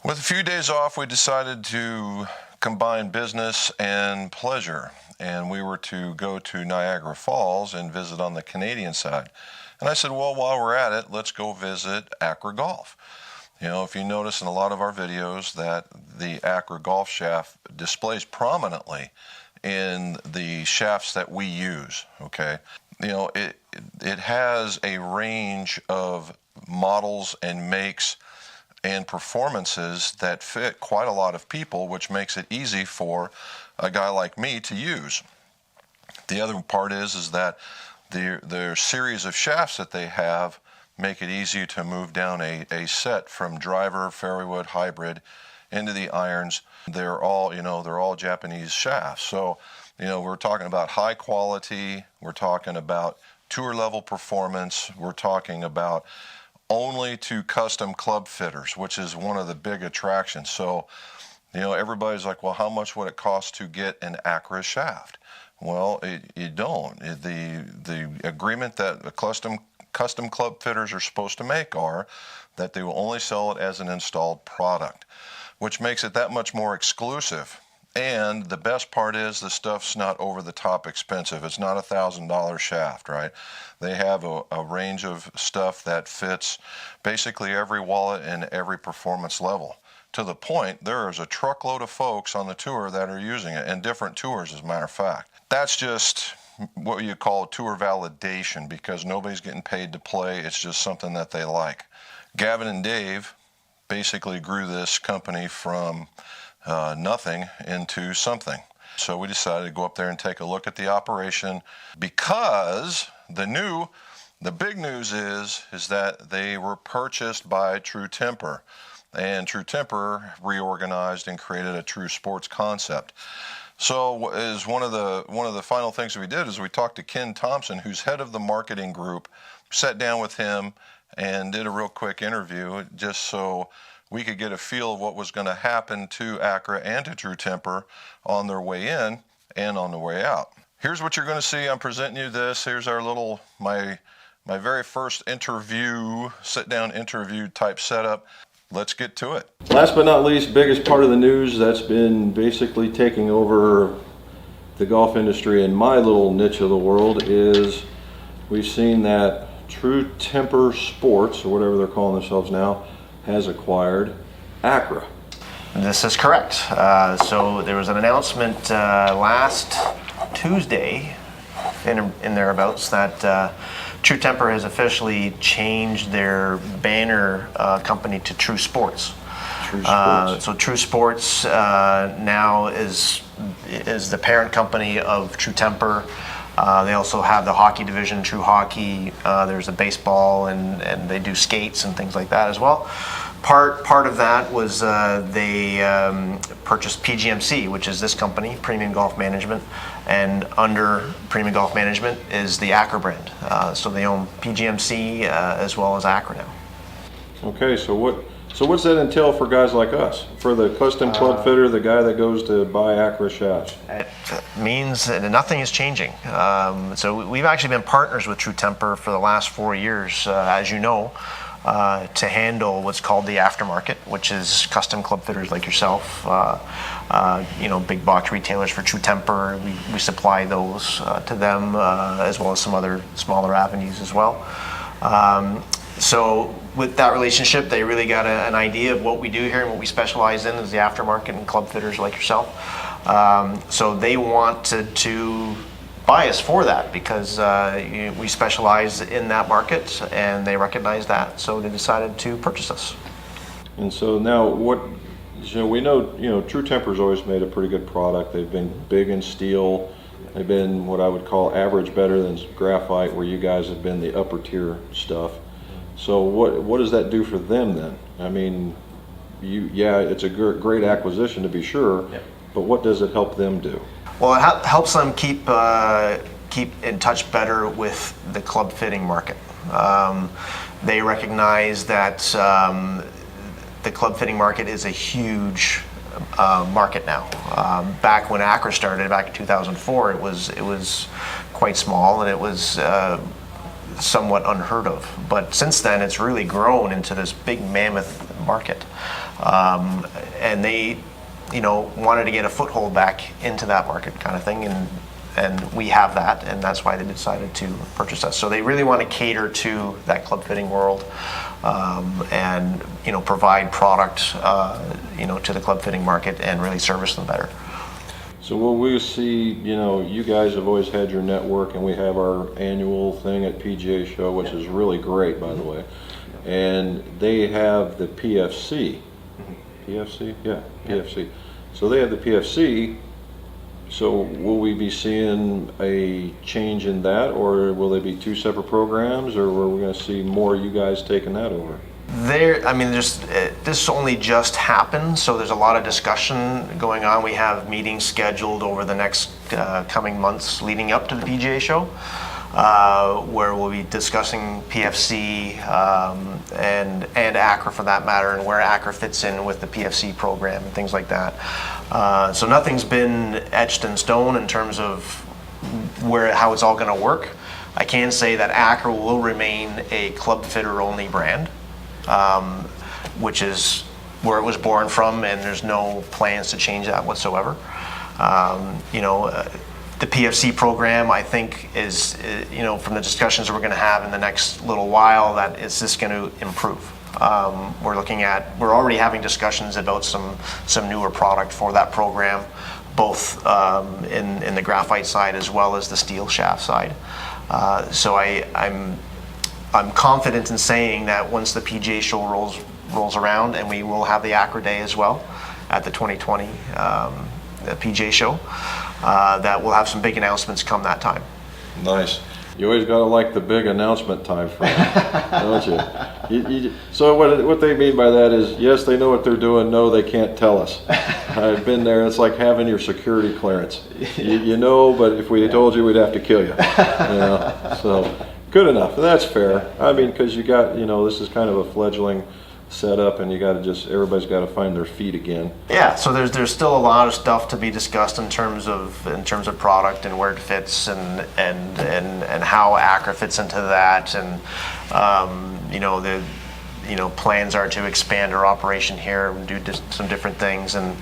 With a few days off, we decided to combine business and pleasure, and we were to go to Niagara Falls and visit on the Canadian side. And I said, well, while we're at it, let's go visit Accra Golf. You know, if you notice in a lot of our videos that the Accra Golf shaft displays prominently in the shafts that we use, okay? You know, it has a range of models and makes and performances that fit quite a lot of people, which makes it easy for a guy like me to use. The other part is that their series of shafts that they have make it easy to move down a set from driver, fairway wood, hybrid into the irons. They're all Japanese shafts. So, you know, we're talking about high quality, we're talking about tour level performance, we're talking about only to custom club fitters, which is one of the big attractions. So, you know, everybody's like, well, how much would it cost to get an Accra shaft? Well, you don't. The agreement that the custom club fitters are supposed to make are that they will only sell it as an installed product, which makes it that much more exclusive. And the best part is the stuff's not over the top expensive. It's not $1,000 shaft, right? They have a range of stuff that fits basically every wallet and every performance level. To the point, there is a truckload of folks on the tour that are using it, and different tours, as a matter of fact. That's just what you call tour validation, because nobody's getting paid to play. It's just something that they like. Gavin and Dave basically grew this company from nothing into something. So we decided to go up there and take a look at the operation, because the big news is that they were purchased by True Temper, and True Temper reorganized and created a True Sports concept. So is one of the final things that we did is we talked to Ken Thompson, who's head of the marketing group, sat down with him and did a real quick interview just so we could get a feel of what was going to happen to Accra and to True Temper on their way in and on the way out. Here's what you're going to see. I'm presenting you this. Here's our my very first interview, sit-down interview type setup. Let's get to it. Last but not least, biggest part of the news that's been basically taking over the golf industry in my little niche of the world is we've seen that True Temper Sports, or whatever they're calling themselves now, has acquired Accra. This is correct. So there was an announcement last Tuesday in thereabouts that True Temper has officially changed their banner company to True Sports. True Sports. So True Sports now is the parent company of True Temper. They also have the hockey division, True Hockey. There's a baseball, and they do skates and things like that as well. Part of that was they purchased PGMC, which is this company, Premium Golf Management, and under Premium Golf Management is the Accra brand. So they own PGMC as well as Accra now. Okay, so what's that entail for guys like us? For the custom club fitter, the guy that goes to buy Accra shafts? It means that nothing is changing. So we've actually been partners with True Temper for the last 4 years, as you know, to handle what's called the aftermarket, which is custom club fitters like yourself, big box retailers for True Temper. We supply those to them, as well as some other smaller avenues as well. So with that relationship, they really got an idea of what we do here and what we specialize in is the aftermarket and club fitters like yourself. So they wanted to buy us for that because we specialize in that market, and they recognize that. So they decided to purchase us. And so now we know True Temper's always made a pretty good product. They've been big in steel. They've been what I would call average better than graphite, where you guys have been the upper tier stuff. So what does that do for them then? I mean, it's a great acquisition to be sure, yep. But what does it help them do? Well, it helps them keep in touch better with the club fitting market. They recognize that the club fitting market is a huge market now. Back when Accra started, back in 2004, it was quite small, and it was somewhat unheard of. But since then, it's really grown into this big mammoth market, and they, wanted to get a foothold back into that market, kind of thing, and we have that, and that's why they decided to purchase us. So they really want to cater to that club fitting world, and provide product, to the club fitting market, and really service them better. So will we see, you guys have always had your network, and we have our annual thing at PGA Show, which is really great, by the way. And they have the PFC. PFC? Yeah, PFC. So they have the PFC. So will we be seeing a change in that, or will they be two separate programs, or are we going to see more you guys taking that over? This only just happened, so there's a lot of discussion going on. We have meetings scheduled over the next coming months leading up to the PGA Show, where we'll be discussing PFC and Accra, for that matter, and where Accra fits in with the PFC program and things like that. So nothing's been etched in stone in terms of how it's all going to work. I can say that Accra will remain a club fitter only brand, which is where it was born from, and there's no plans to change that whatsoever. The PFC program, I think, is, from the discussions we're going to have in the next little while, that it's just going to improve. We're already having discussions about some newer product for that program, both in the graphite side as well as the steel shaft side. So I'm confident in saying that once the PGA Show rolls around, and we will have the Accra Day as well at the 2020 PGA Show, that we'll have some big announcements come that time. Nice. You always got to like the big announcement time frame, don't you? So what they mean by that is, yes, they know what they're doing. No, they can't tell us. I've been there. It's like having your security clearance. You know, but if we told you, we'd have to kill you. So good enough. That's fair. I mean, because you got, this is kind of a fledgling setup, and everybody's got to find their feet again. Yeah, so there's still a lot of stuff to be discussed in terms of product and where it fits, and how Accra fits into that, and plans are to expand our operation here and do some different things, and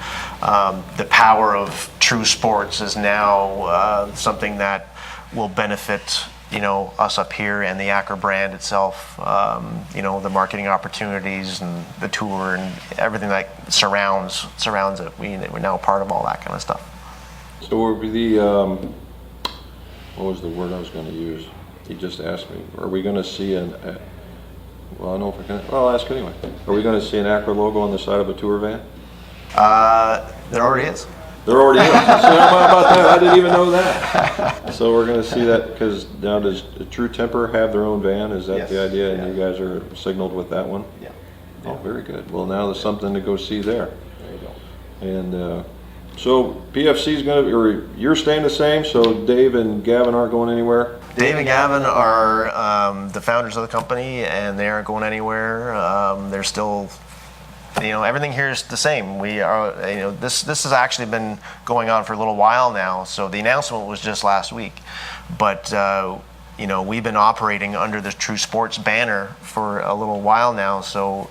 the power of True Sports is now something that will benefit us up here, and the Accra brand itself, the marketing opportunities and the tour and everything that surrounds it. We're now part of all that kind of stuff. So what was the word I was going to use? He just asked me. Are we going to see well, I don't know if I can. Well, I'll ask anyway. Are we going to see an Accra logo on the side of a tour van? There already is. There already is. So how about that? I didn't even know that. So we're going to see that, because now does True Temper have their own van? Is that the idea? And you guys are signaled with that one? Yeah. Oh, very good. Well, now there's something to go see there. There you go. And so PFC is going to, or you're staying the same, so Dave and Gavin aren't going anywhere? Dave and Gavin are the founders of the company, and they aren't going anywhere. They're still... everything here is the same. We are, this has actually been going on for a little while now. So the announcement was just last week, but we've been operating under the True Sports banner for a little while now. So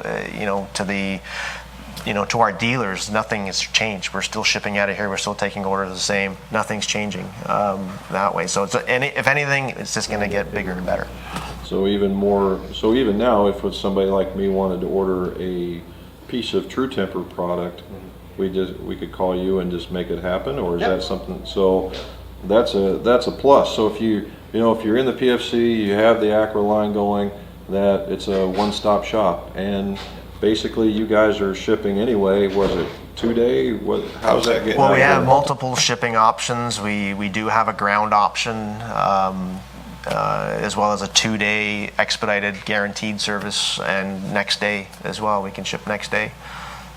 to our dealers, nothing has changed. We're still shipping out of here. We're still taking orders the same. Nothing's changing that way. So if anything, it's just going to get bigger and better. So even now, if somebody like me wanted to order a piece of True Temper product, we could call you and just make it happen, or is that something? So that's a plus. So if you're in the PFC, you have the Accra line going, that it's a one-stop shop, and basically you guys are shipping anyway. Was it 2-day? How's that getting? Well, we have multiple shipping options. We do have a ground option, as well as a 2-day expedited guaranteed service, and next day as well. We can ship next day.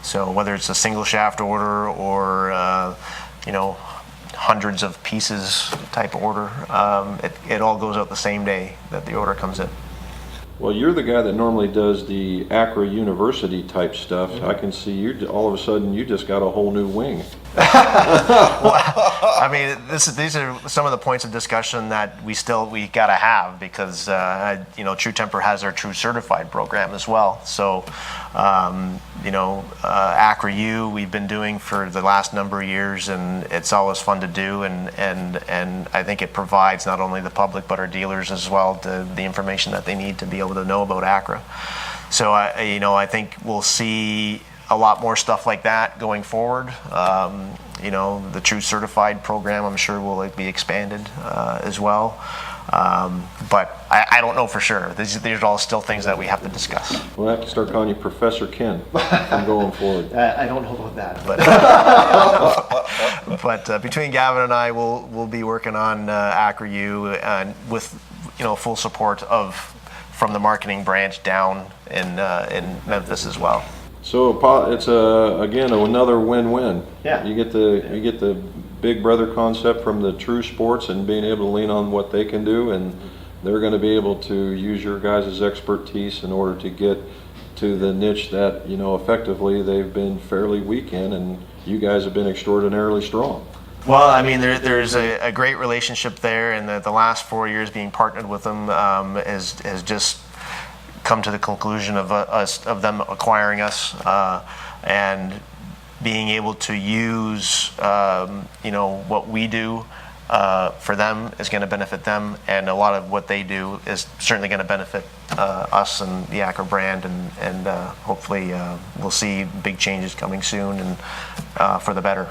So whether it's a single shaft order or hundreds of pieces type order, it all goes out the same day that the order comes in. Well, you're the guy that normally does the Accra University type stuff. I can see you, all of a sudden, you just got a whole new wing. I mean, these are some of the points of discussion that we gotta have, because True Temper has our True Certified program as well. So, Accra U we've been doing for the last number of years, and it's always fun to do. And I think it provides not only the public but our dealers as well the information that they need to be able to know about Accra. So I think we'll see a lot more stuff like that going forward. The True Certified program, I'm sure, will be expanded as well. But I don't know for sure. These are all still things that we have to discuss. We'll have to start calling you Professor Ken from going forward. I don't know about that, but between Gavin and I, we'll be working on Accra U, and with full support from the marketing branch down in Memphis as well. So it's again another win-win. Yeah. You get the big brother concept from the True Sports and being able to lean on what they can do, and they're going to be able to use your guys' expertise in order to get to the niche that effectively they've been fairly weak in, and you guys have been extraordinarily strong. Well, I mean, there's a great relationship there, and the last 4 years being partnered with them has just come to the conclusion of them acquiring us, and being able to use what we do for them is going to benefit them, and a lot of what they do is certainly going to benefit us and the Accra brand, and hopefully we'll see big changes coming soon, and for the better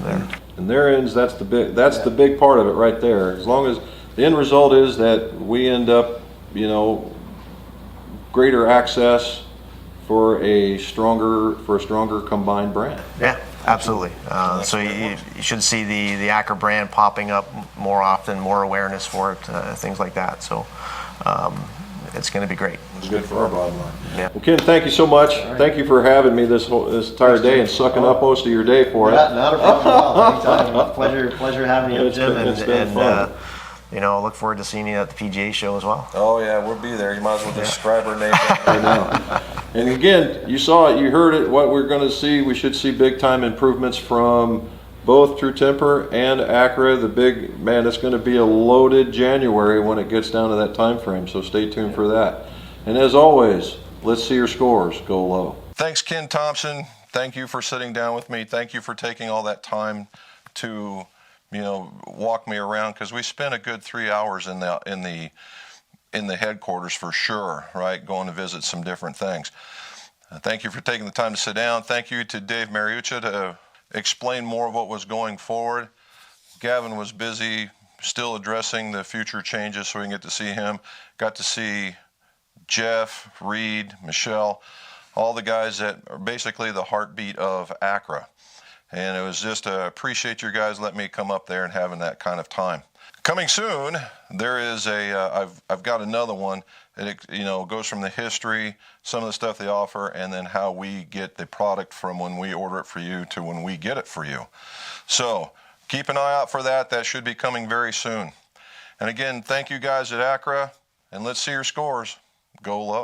there. And their ends, that's the big part of it right there. As long as the end result is that we end up greater access for a stronger combined brand. Yeah, absolutely. So you should see the Accra brand popping up more often, more awareness for it, things like that. So it's going to be great. It's good for our bottom line. Yeah. Well, Ken, thank you so much. Right. Thank you for having me this entire day and sucking up most of your day for it. Not a problem at all. Anytime. Pleasure having you, Jim. It's been fun. Look forward to seeing you at the PGA show as well. Oh yeah, we'll be there. You might as well just describe our name. I know. And again, you saw it, you heard it. What we're going to see, we should see big time improvements from both True Temper and Accra. It's going to be a loaded January when it gets down to that time frame. So stay tuned for that. And as always, let's see your scores go low. Thanks, Ken Thompson. Thank you for sitting down with me. Thank you for taking all that time to walk me around, because we spent a good 3 hours in the headquarters for sure, right? Going to visit some different things. Thank you for taking the time to sit down. Thank you to Dave Mariuccia to explain more of what was going forward. Gavin was busy still addressing the future changes, so we can get to see him. Got to see Jeff, Reed, Michelle, all the guys that are basically the heartbeat of Accra. And it was just appreciate you guys letting me come up there and having that kind of time. Coming soon, there is I've got another one. It goes from the history, some of the stuff they offer, and then how we get the product from when we order it for you to when we get it for you. So keep an eye out for that. That should be coming very soon. And again, thank you guys at Accra, and let's see your scores go low.